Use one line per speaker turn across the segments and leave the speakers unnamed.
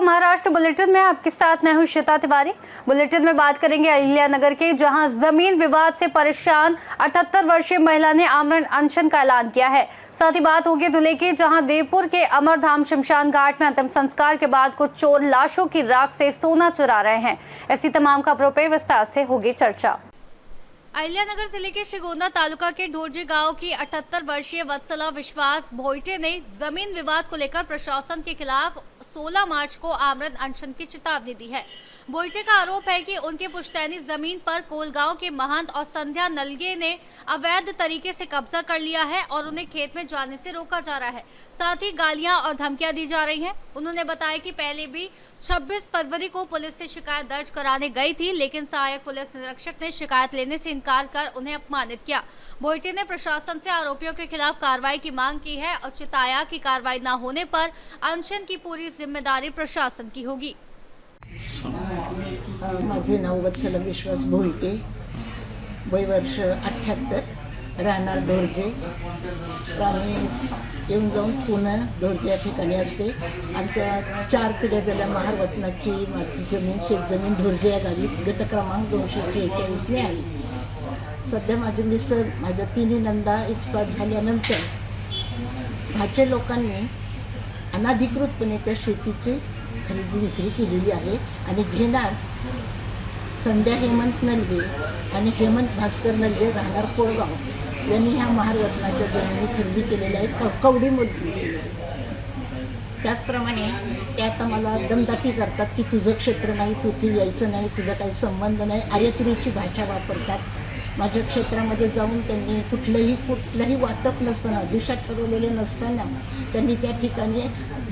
Maharashtra bulletin में आपके साथ मैं हूं श्वेता तिवारी। बुलेटिन में बात करेंगे अहिल्यानगर के, जहां जमीन विवाद से परेशान 78 वर्षीय महिला ने आमरण अनशन का ऐलान किया है। साथ ही बात होगी दूल्हे की, जहां देवपुर के अमरधाम शमशान घाट में अंतिम संस्कार के बाद कुछ चोर लाशों की राख से सोना चुरा रहे हैं। ऐसी तमाम खबरों पर विस्तार से होगी चर्चा। अहिल्यानगर जिले के श्रीगोंदा तालुका के ढोरजे गांव की 78 वर्षीय वत्सला विश्वास भोइटे ने जमीन विवाद को लेकर प्रशासन के खिलाफ 16 मार्च को आमरण अनशन की चेतावनी दी है। भोइटे का आरोप है कि उनके पुश्तैनी जमीन पर कोलगांव के महंत और संध्या नलगे ने अवैध तरीके से कब्जा कर लिया है और उन्हें खेत में जाने से रोका जा रहा है। साथ ही गालियां और धमकियां दी जा रही हैं। उन्होंने बताया कि पहले भी 26 फरवरी को पुलिस से शिकायत दर्ज कराने गई थी, लेकिन सहायक पुलिस निरीक्षक ने शिकायत लेने से इनकार कर उन्हें अपमानित किया। भोइटे ने प्रशासन से आरोपियों के खिलाफ कार्रवाई की मांग की है और चिताया कि कार्रवाई न होने पर अनशन की पूरी जिम्मेदारी प्रशासन की होगी।
माझे नाव वत्सला विश्वास भोइटे, वय वर्ष 78, राहणार ढोरजे। आम्ही येऊन जाऊन पुणे ढोरजे या ठिकाणी असते। आमच्या 4 पिढ्या झाल्या महारवतनाची जमीन शेतजमीन ढोरजे या गावी गट क्रमांक 243ने आहे। सध्या माझे मिस्टर माझ्या 3 नंदा एक्सपायर झाल्यानंतर भाचे लोकांनी अनाधिकृतपणे त्या शेतीची खरेदी विक्री केलेली आहे आणि घेणार संध्या हेमंत नलगे आणि हेमंत भास्कर नलगे राहणार कोळगाव यांनी ह्या महारत्नाच्या जमिनी खरेदी केलेल्या आहेत कवडी मोलकी। त्याचप्रमाणे ते आता मला दमदाटी करतात की तुझं क्षेत्र नाही, तू इथे यायचं नाही, तुझा काही संबंध नाही, आर्यतुरीची भाषा वापरतात। माझ्या क्षेत्रामध्ये जाऊन त्यांनी कुठलंही वाटप नसताना, दिशा ठरवलेले नसताना त्यांनी त्या ठिकाणी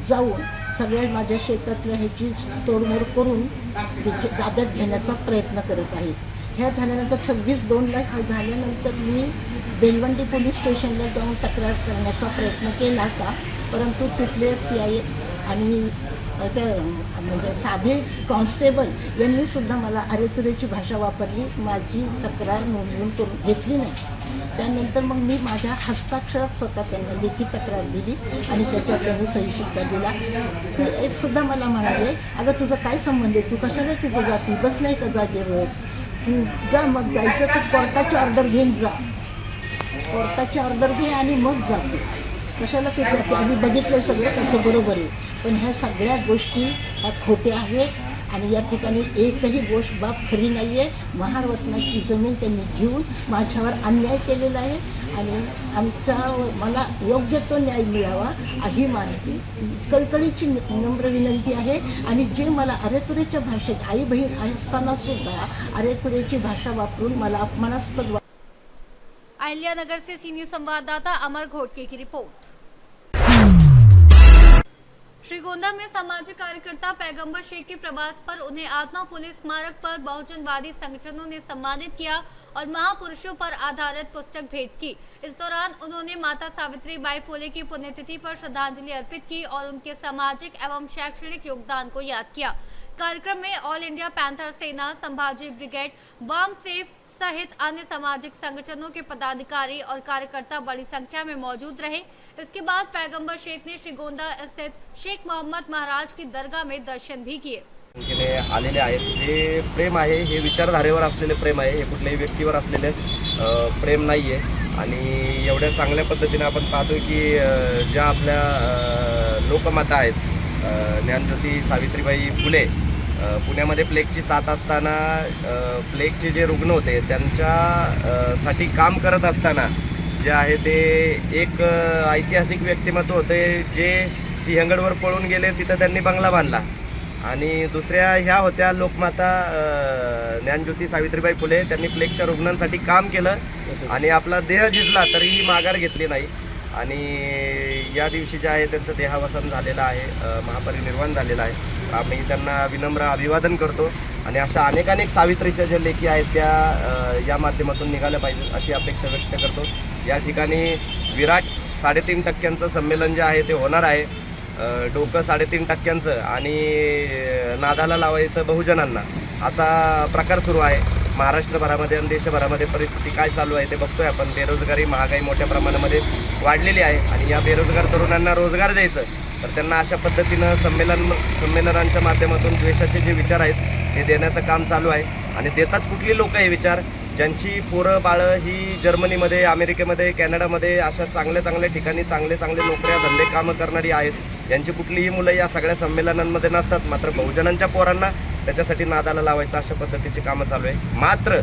जाऊन सगळ्या माझ्या शेतातल्या ह्याची तोडमोड करून ताब्यात घेण्याचा प्रयत्न करत आहेत। ह्या झाल्यानंतर 26/2ला झाल्यानंतर मी बेलवंडी पोलीस स्टेशनला जाऊन तक्रार करण्याचा प्रयत्न केला होता, परंतु तिथले PI आणि म्हणजे साधे कॉन्स्टेबल यांनी सुद्धा मला अरेतुरेची भाषा वापरली, माझी तक्रार नोंदवून करून घेतली नाही। त्यानंतर मग मी माझ्या हस्ताक्षरात स्वतः त्यांना लेखी तक्रार दिली आणि त्याच्यात त्यांनी सही शिक्का दिला। एक सुद्धा मला म्हणाले, अगं तुझा काय संबंध आहे, तू कशाला तिथं जाती, बस नाही का जागेवर, तू जा, मग जायचं तर कोर्टाची ऑर्डर घेऊन जा, कोर्टाची ऑर्डर घे आणि मग जाते, कशाला ते जाते। आम्ही बघितलं सगळं त्याचं बरोबर आहे, पण ह्या सगळ्या गोष्टी ह्या खोट्या आहेत आणि या ठिकाणी एकही गोष्ट बाब खरी नाही आहे। महारवतनाची जमीन त्यांनी घेऊन माझ्यावर अन्याय केलेला आहे आणि मला योग्य तो न्याय मिळावा ही माझी कळकळीची नम्र विनंती आहे। आणि जे मला अरेतुरेच्या भाषेत आई बहीण असताना सुद्धा अरेतुरेची भाषा वापरून मला अपमानास्पद
अहिल्यानगर से सी न्यूज़ संवाददाता अमर घोटके की रिपोर्ट। श्रीगोंदा में सामाजिक कार्यकर्ता पैगंबर शेख के प्रवास पर उन्हें आत्मा फुले स्मारक पर बहुजनवादी संगठनों ने सम्मानित किया और महापुरुषों पर आधारित पुस्तक भेंट की। इस दौरान उन्होंने माता सावित्रीबाई फुले की पुण्यतिथि पर श्रद्धांजलि अर्पित की और उनके सामाजिक एवं शैक्षणिक योगदान को याद किया। कार्यक्रम में ऑल इंडिया पैंथर सेना, संभाजी ब्रिगेड, बम सेफ सहित अन्य सामाजिक संगठनों के पदाधिकारी और कार्यकर्ता बड़ी संख्या में मौजूद रहे। इसके बाद पैगंबर शेख ने श्रीगोंदा स्थित शेख मोहम्मद महाराज की दरगाह में दर्शन भी किए।
आलेले आहेत, हे प्रेम आहे, हे विचारधारेवर असलेले प्रेम आहे, हे कुठल्याही व्यक्तीवर असलेले प्रेम नाही आहे। आणि एवढ्या चांगल्या पद्धतीने आपण पाहतो की ज्या आपल्या लोकमाता आहेत, ज्ञानज्योती सावित्रीबाई फुले, पुण्यामध्ये प्लेगची साथ असताना प्लेगचे जे रुग्ण होते त्यांच्यासाठी काम करत असताना जे आहे ते एक ऐतिहासिक व्यक्तिमत्व होते, जे सिंहगडवर पळून गेले, तिथं त्यांनी बंगला बांधला। आणि दुसऱ्या ह्या होत्या लोकमाता ज्ञानज्योती सावित्रीबाई फुले, त्यांनी प्लेगच्या रुग्णांसाठी काम केलं आणि आपला देह झिजला तरीही माघार घेतली नाही। आणि या दिवशी जे आहे त्यांचं देहावसन झालेलं आहे, महापरिनिर्वाण झालेलं आहे। आम्ही त्यांना विनम्र अभिवादन करतो आणि अशा अनेक सावित्रीच्या ज्या लेखी आहेत त्या या माध्यमातून निघाल्या पाहिजे अशी अपेक्षा व्यक्त करतो। या ठिकाणी विराट 3.5% संमेलन जे आहे ते होणार आहे। डोकं 3.5% आणि नादाला लावायचं बहुजनांना असा प्रकार सुरू आहे। महाराष्ट्रभरामध्ये आणि देशभरामध्ये परिस्थिती काय चालू आहे ते बघतोय आपण। बेरोजगारी, महागाई मोठ्या प्रमाणामध्ये वाढलेली आहे आणि या बेरोजगार तरुणांना रोजगार द्यायचं तर त्यांना अशा पद्धतीनं संमेलनांच्या माध्यमातून द्वेषाचे जे विचार आहेत हे देण्याचं काम चालू आहे. आणि देतात कुठली लोक हे विचार, ज्यांची पोरं बाळं ही जर्मनीमध्ये, अमेरिकेमध्ये, कॅनडामध्ये अशा चांगल्या ठिकाणी चांगले नोकऱ्या धंदे कामं करणारी आहेत. यांची कुठलीही मुलं या सगळ्या संमेलनांमध्ये नसतात, मात्र बहुजनांच्या पोरांना त्याच्यासाठी नादाला लावायचं अशा पद्धतीची कामं चालू आहे. मात्र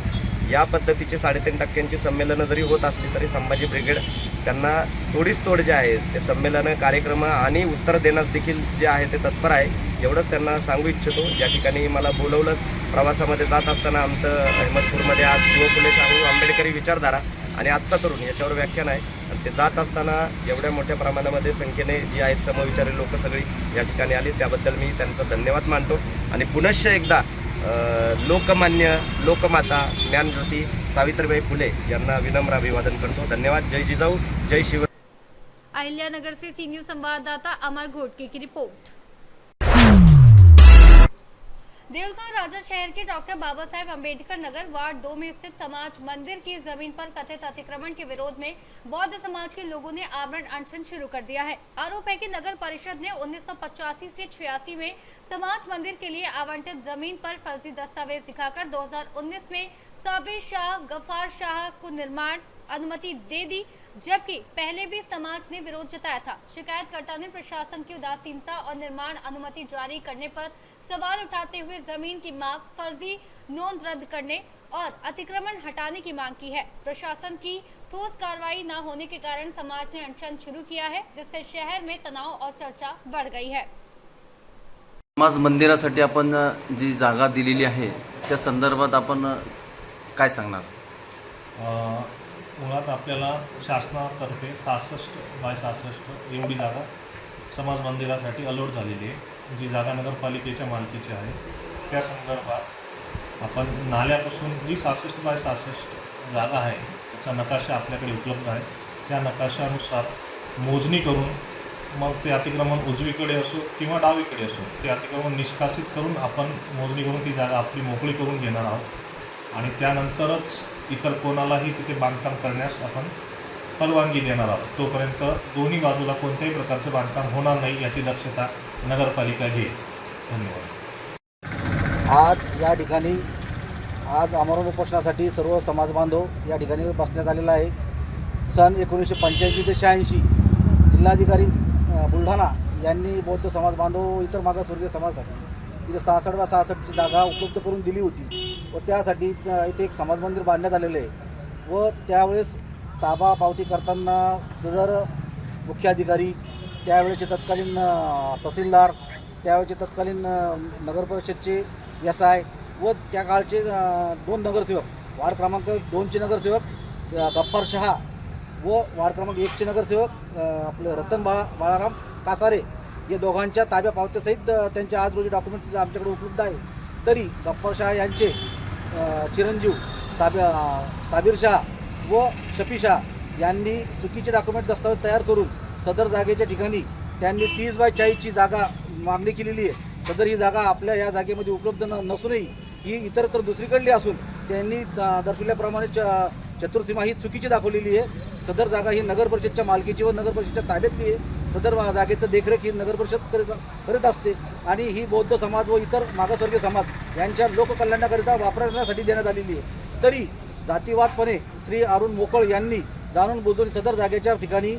या पद्धतीची 3.5% संमेलनं जरी होत असली तरी संभाजी ब्रिगेड त्यांना तोड जे आहे ते संमेलनं, कार्यक्रम आणि उत्तर देण्यास देखील जे आहे ते तत्पर आहे. एवढंच त्यांना सांगू इच्छितो. या ठिकाणी मला बोलवलं, प्रवासामध्ये जात असताना आमचं अहमदपूरमध्ये आज शिवफुले शाहू आंबेडकरी विचारधारा आणि आजचा तरुण याच्यावर व्याख्यान आहे. आणि ते जात असताना एवढ्या मोठ्या प्रमाणामध्ये संख्येने जी आहेत समविचारी लोक सगळी या ठिकाणी आली, त्याबद्दल मी त्यांचा धन्यवाद मानतो. आणि पुनश्च एकदा लोकमान्य, लोकमाता, ज्ञानज्योती सावित्रीबाई फुले यांना विनम्र अभिवादन करतो. धन्यवाद. जय जिजाऊ, जय शिव.
अहिल्यानगर से सी न्यूज संवाददाता अमर घोटके की रिपोर्ट। देवलगांव राजा शहर के डॉक्टर बाबा साहेब अम्बेडकर नगर वार्ड 2 में स्थित समाज मंदिर की जमीन पर कथित अतिक्रमण के विरोध में बौद्ध समाज के लोगों ने आमरण अनशन शुरू कर दिया है। आरोप है कि नगर परिषद ने 1985 से 86 में समाज मंदिर के लिए आवंटित जमीन पर फर्जी दस्तावेज दिखाकर 2019 में साबिर शाह, गफार शाह को निर्माण अनुमति दे दी, जबकि पहले भी समाज ने विरोध जताया था। शिकायतकर्ता ने प्रशासन की उदासीनता और निर्माण अनुमति जारी करने पर सवाल उठाते हुए जमीन की माप, फर्जी नोंद रद्द करने और अतिक्रमण हटाने की मांग की है। प्रशासन की ठोस कार्रवाई न होने के कारण समाज ने अनशन शुरू किया है, जिससे शहर में तनाव और चर्चा बढ़ गई है।
समाज मंदिरासाठी आपण जी जागा दिलेली आहे त्या संदर्भात आपण काय सांगणार?
मुळात आपल्याला शासनातर्फे 66/66 एवढी जागा समाज मंदिरासाठी अलॉट झालेली आहे, जी जागा नगरपालिकेच्या मालकीची आहे. त्या संदर्भात आपण नाल्यापासून जी 66/66 जागा आहे त्याचा नकाशा आपल्याकडे उपलब्ध आहे. त्या नकाशानुसार मोजणी करून मग ते अतिक्रमण उजवीकडे असो किंवा डावीकडे असो ते अतिक्रमण निष्कासित करून आपण मोजणी करून ती जागा आपली मोकळी करून घेणार आहोत. आणि त्यानंतरच इतर कोणालाही तिथे बांधकाम करण्यास आपण परवानगी देणार आहोत. तोपर्यंत दोन्ही बाजूला कोणत्याही प्रकारचं बांधकाम होणार नाही याची दक्षता नगरपालिका घेईल. धन्यवाद.
आज या ठिकाणी आमरण उपोषणासाठी सर्व समाज बांधव या ठिकाणी बसण्यात आलेला आहे. सन 1985 ते 86 जिल्हाधिकारी बुलढाणा यांनी बौद्ध समाज बांधव इतर मागासवर्गीय समाजासाठी इथे 66/66ची जागा उपलब्ध करून दिली होती व त्यासाठी इथे एक समाज मंदिर बांधण्यात आलेलं आहे. व त्यावेळेस ताबा पावती करताना सदर मुख्याधिकारी, त्यावेळेचे तत्कालीन तहसीलदार, त्यावेळेचे तत्कालीन नगरपरिषदचे SI व त्या काळचे 2 नगरसेवक, वार्ड क्रमांक 2चे नगरसेवक गफ्फार शहा व वार्ड क्रमांक 1चे नगरसेवक आपले रतन बाळाराम कासारे या दोघांच्या ताब्या पावत्यासहित त्यांचे आज रोजी डॉक्युमेंट्स आमच्याकडे उपलब्ध आहे. तरी गफ्फार शहा यांचे चिरंजीव साबिर शाह व शफी शाह यांनी चुकीचे डॉक्युमेंट दस्तावेज तयार करून सदर जागेच्या ठिकाणी त्यांनी 30/40ची जागा मागणी केलेली आहे. सदर ही जागा आपल्या या जागेमध्ये उपलब्ध नसूनही ही इतरत्र दुसरीकडली असून त्यांनी दर्शविल्याप्रमाणे चतुर्सीमा ही चुकीची दाखवलेली आहे. सदर जागा ही नगर परिषदच्या मालकीची व नगर परिषदच्या ताब्यातली आहे. सदर जागेचं देखरेख ही नगर परिषद करीत असते आणि ही बौद्ध समाज व इतर मागासवर्गीय समाज यांच्या लोककल्याणाकरिता वापरण्यासाठी देण्यात आलेली आहे. तरी जातीवादपणे श्री अरुण मोकळ यांनी जाणून बुजून सदर जागेच्या ठिकाणी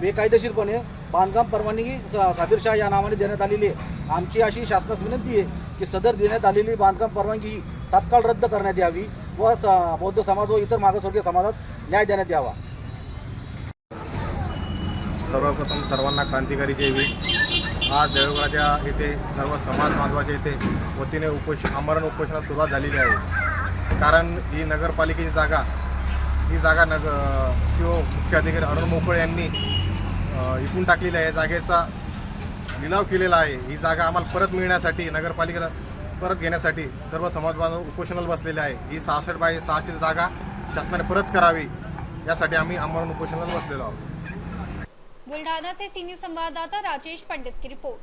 बेकायदेशीरपणे बांधकाम परवानगी साबिर शाह या नावाने देण्यात आलेली आहे. आमची अशी शासनास विनंती आहे की सदर देण्यात आलेली बांधकाम परवानगी ही तात्काळ रद्द करण्यात यावी व बौद्ध समाज व इतर मागासवर्गीय समाजात न्याय देण्यात यावा.
सर्वप्रथम सर्वांना क्रांतिकारी जय भीम. आज देवळगावच्या येथे सर्व समाज बांधवाच्या येथे वतीने आमरण उपोषणास सुरुवात झालेली आहे. कारण ही नगरपालिकेची जागा मुख्याधिकारी अरुण मोकळे यांनी विकून टाकलेली आहे. जागेचा लिलाव केलेला आहे. ही जागा आम्हाला परत मिळण्यासाठी, नगरपालिकेला परत घेण्यासाठी सर्व समाज बांधव उपोषणाला बसलेले आहे. ही 66/66ची जागा शासनाने परत करावी यासाठी आम्ही आमरण उपोषणाला बसलेलो आहोत.
बुल्ढाना से सी न्यूज संवाददाता राजेश पंडित की रिपोर्ट।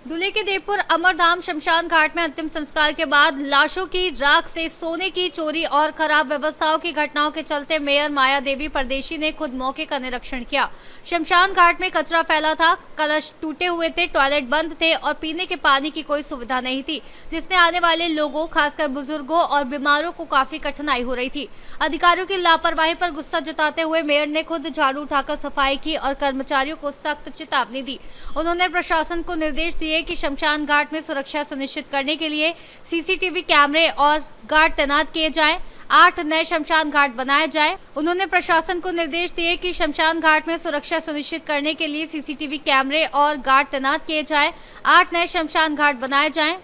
दूल्हे के देवपुर अमरधाम शमशान घाट में अंतिम संस्कार के बाद लाशों की राख से सोने की चोरी और खराब व्यवस्थाओं की घटनाओं के चलते मेयर माया देवी परदेशी ने खुद मौके का निरीक्षण किया। शमशान घाट में कचरा फैला था, कलश टूटे हुए थे, टॉयलेट बंद थे और पीने के पानी की कोई सुविधा नहीं थी, जिसने आने वाले लोगों खासकर बुजुर्गों और बीमारों को काफी कठिनाई हो रही थी। अधिकारियों की लापरवाही पर गुस्सा जताते हुए मेयर ने खुद झाड़ू उठाकर सफाई की और कर्मचारियों को सख्त चेतावनी दी। उन्होंने प्रशासन को निर्देश दिए कि शमशान घाट में सुरक्षा सुनिश्चित करने के लिए सीसीटीवी कैमरे और गार्ड तैनात किए जाएं। 8 नए शमशान घाट बनाए जाएं। उन्होंने प्रशासन को निर्देश दिए कि शमशान घाट में सुरक्षा सुनिश्चित करने के लिए सीसीटीवी कैमरे और गार्ड तैनात किए जाएं। 8 नए शमशान घाट बनाए जाएं।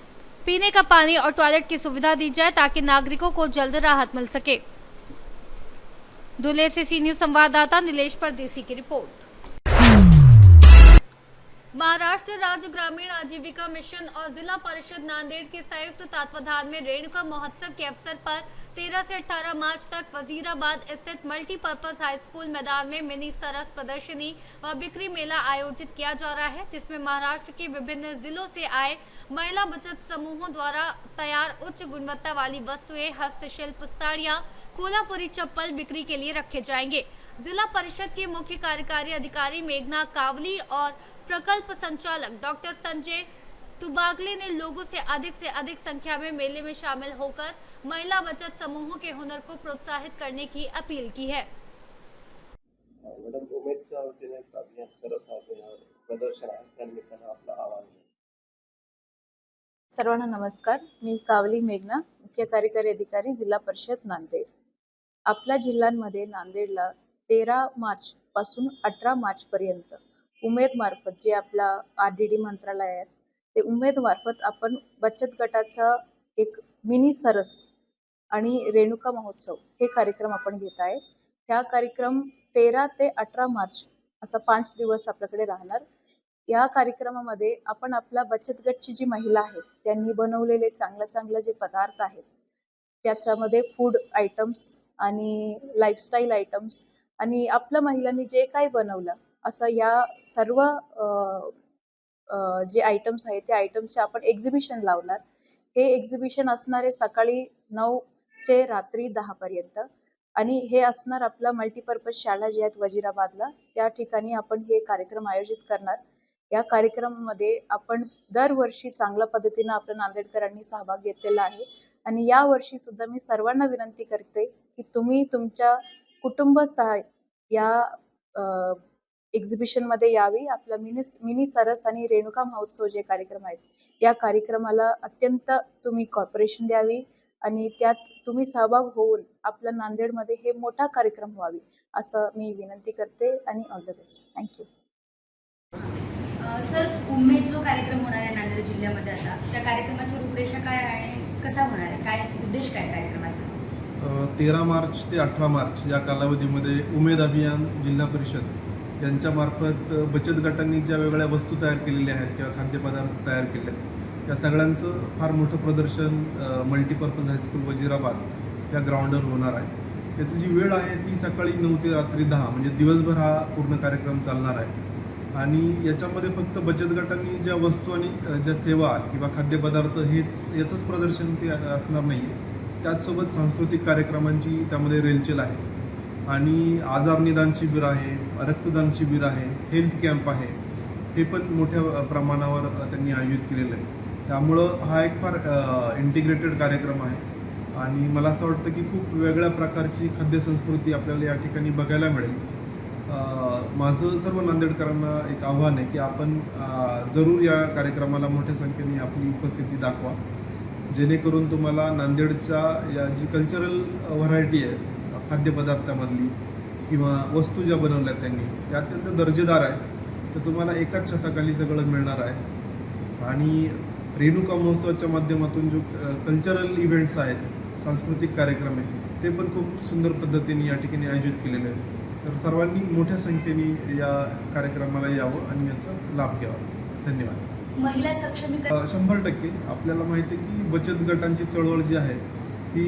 पीने का पानी और टॉयलेट की सुविधा दी जाए ताकि नागरिकों को जल्द राहत मिल सके। धुले से सी न्यूज संवाददाता नीलेश परदेसी की रिपोर्ट। महाराष्ट्र राज्य ग्रामीण आजीविका मिशन और जिला परिषद नांदेड़ के संयुक्त तत्वाधान में रेणुका महोत्सव के अवसर पर 13 से 18 मार्च तक वजीराबाद स्थित मल्टीपर्पज हाई स्कूल मैदान में मिनी सरस प्रदर्शनी व बिक्री मेला आयोजित किया जा रहा है, जिसमें महाराष्ट्र के विभिन्न जिलों से आए महिला बचत समूहों द्वारा तैयार उच्च गुणवत्ता वाली वस्तुएं, हस्तशिल्प, साड़ियां, कोल्हापुरी चप्पल बिक्री के लिए रखे जाएंगे। जिला परिषद के मुख्य कार्यकारी अधिकारी मेघना कावली और प्रकल्प संचालक डॉक्टर संजय तुबागले ने लोगों से अधिक संख्या में मेले में शामिल होकर महिला बचत समूहों के हुनर को प्रोत्साहित करने की अपील की है।
सर्वांना नमस्कार, मी कावली मेघना, मुख्य कार्यकारी अधिकारी जिल्हा परिषद नांदेड। आपल्या जिल्ह्यांमध्ये नांदेडला 13 मार्च पासून 18 मार्च पर्यंत उमेद मार्फत जे आपला RDD मंत्रालय आहे ते उमेद मार्फत आपण बचत गटाचा एक मिनी सरस आणि रेणुका महोत्सव हे कार्यक्रम आपण घेत आहे। हा कार्यक्रम 13 ते 18 मार्च असा 5 दिवस आपल्याकडे राहणार। या कार्यक्रमामध्ये आपण आपला बचत गटची जी महिला आहेत त्यांनी बनवलेले चांगले जे पदार्थ आहेत त्याच्यामध्ये फूड आयटम्स आणि लाईफस्टाईल आयटम्स आणि आपल्या महिलांनी जे काही बनवलं असं या सर्व जे आयटम्स आहेत त्या आयटम्सचे आपण एक्झिबिशन लावणार। हे एक्झिबिशन असणार आहे सकाळी 9 ते रात्री 10 पर्यंत आणि हे असणार आपला मल्टीपर्पज शाळा जे आहेत वजीराबादला, त्या ठिकाणी आपण हे कार्यक्रम आयोजित करणार। या कार्यक्रमामध्ये आपण दरवर्षी चांगल्या पद्धतीने आपल्या नांदेडकरांनी सहभाग घेतलेला आहे आणि या वर्षी सुद्धा मी सर्वांना विनंती करते की तुम्ही तुमच्या कुटुंबासह या एक्झिबिशन मध्ये यावी। आपला मिनी सरस आणि रेणुका महोत्सव जे कार्यक्रम आहेत या कार्यक्रमाला अत्यंत तुम्ही कॉर्पोरेशन द्यावी आणि त्यात तुम्ही सहभाग होऊन आपल्या नांदेडमध्ये हे मोठा कार्यक्रम व्हावी असं मी विनंती करते आणि all the best. Thank you.
Sir, Umed जो कार्यक्रम होणार आहे नांदेड जिल्ह्यामध्ये आता, त्या कार्यक्रमाची रूपरेषा काय आहे आणि कसा होणार आहे, काय उद्देश काय कार्यक्रमाचा?
13 मार्च ते 18 मार्च या कालावधीमध्ये उमेद अभियान जिल्हा परिषद यांच्यामार्फत बचत गटांनी ज्या वेगळ्या वस्तू तयार केलेल्या आहेत किंवा खाद्यपदार्थ तयार केले आहेत त्या सगळ्यांचं फार मोठं प्रदर्शन मल्टीपर्पज हायस्कूल वजीराबाद या ग्राउंडवर होणार आहे। त्याची जी वेळ आहे ती सकाळी 9 ते रात्री 10 म्हणजे दिवसभर हा पूर्ण कार्यक्रम चालणार आहे आणि याच्यामध्ये फक्त बचत गटांनी ज्या वस्तू आणि ज्या सेवा किंवा खाद्यपदार्थ याचंच प्रदर्शन ते असणार नाही आहे, त्याचसोबत सांस्कृतिक कार्यक्रमांची त्यामध्ये रेलचेल आहे आणि आजार निदान शिबिर आहे, रक्तदान शिबिर आहे, हेल्थ कॅम्प आहे, हे पण मोठ्या प्रमाणावर त्यांनी आयोजित केलेलं आहे। त्यामुळं हा एक फार इंटिग्रेटेड कार्यक्रम आहे आणि मला असं वाटतं की खूप वेगळ्या प्रकारची खाद्यसंस्कृती आपल्याला या ठिकाणी बघायला मिळेल। माझं सर्व नांदेडकरांना एक आव्हान आहे की आपण जरूर या कार्यक्रमाला मोठ्या संख्येने आपली उपस्थिती दाखवा, जेणेकरून तुम्हाला नांदेडच्या या जी कल्चरल व्हरायटी आहे खाद्यपदार्थामधली किंवा वस्तू ज्या बनवल्या त्यांनी त्या अत्यंत दर्जेदार आहे, तर तुम्हाला एकाच छताखाली सगळं मिळणार आहे। आणि रेणुका महोत्सवाच्या माध्यमातून जो कल्चरल इव्हेंट्स आहेत, सांस्कृतिक कार्यक्रम आहेत, ते पण खूप सुंदर पद्धतीने या ठिकाणी आयोजित केलेले आहेत। तर सर्वांनी मोठ्या संख्येने या कार्यक्रमाला यावं आणि याचा लाभ घ्यावा। धन्यवाद।
महिला सक्षमीकरण
100% आपल्याला माहिती आहे की बचत गटांची चळवळ जी आहे ती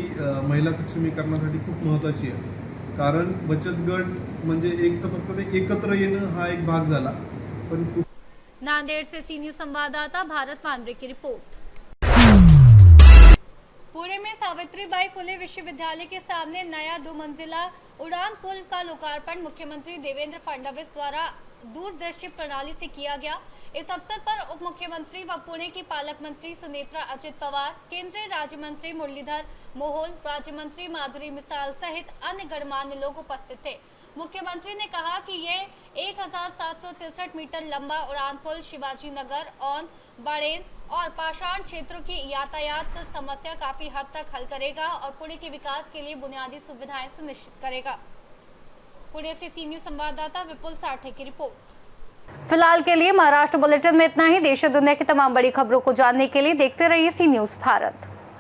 महिला सक्षमीकरणासाठी खूप महत्त्वाची आहे, कारण बचत गट म्हणजे एक तर फक्त ते एकत्र येणं हा एक भाग झाला, पण
नांदेड़ से सी न्यूज संवाददाता भारत मांद्रे की रिपोर्ट। पुणे में सावित्रीबाई फुले विश्वविद्यालय के सामने नया 2 मंजिला उड़ान पुल का लोकार्पण मुख्यमंत्री देवेंद्र फडणवीस द्वारा दूरदृष्टि प्रणाली से किया गया। इस अवसर पर उप मुख्यमंत्री व पुणे की पालक मंत्री सुनेत्रा अजित पवार, केंद्रीय राज्य मंत्री मुरलीधर मोहोल, राज्य मंत्री माधुरी मिसाल सहित अन्य गणमान्य लोग उपस्थित थे। मुख्यमंत्री ने कहा कि ये 1763 मीटर लंबा उड़ान पुल शिवाजी नगर, औंध, बड़ेन और पाषाण क्षेत्रों की यातायात समस्या काफी हद तक हल करेगा और पुणे के विकास के लिए बुनियादी सुविधाएं सुनिश्चित करेगा। पुणे से सी न्यूज संवाददाता विपुल साठे की रिपोर्ट। फिलहाल के लिए महाराष्ट्र बुलेटिन में इतना ही। देश और दुनिया की तमाम बड़ी खबरों को जानने के लिए देखते रहिए सी न्यूज भारत।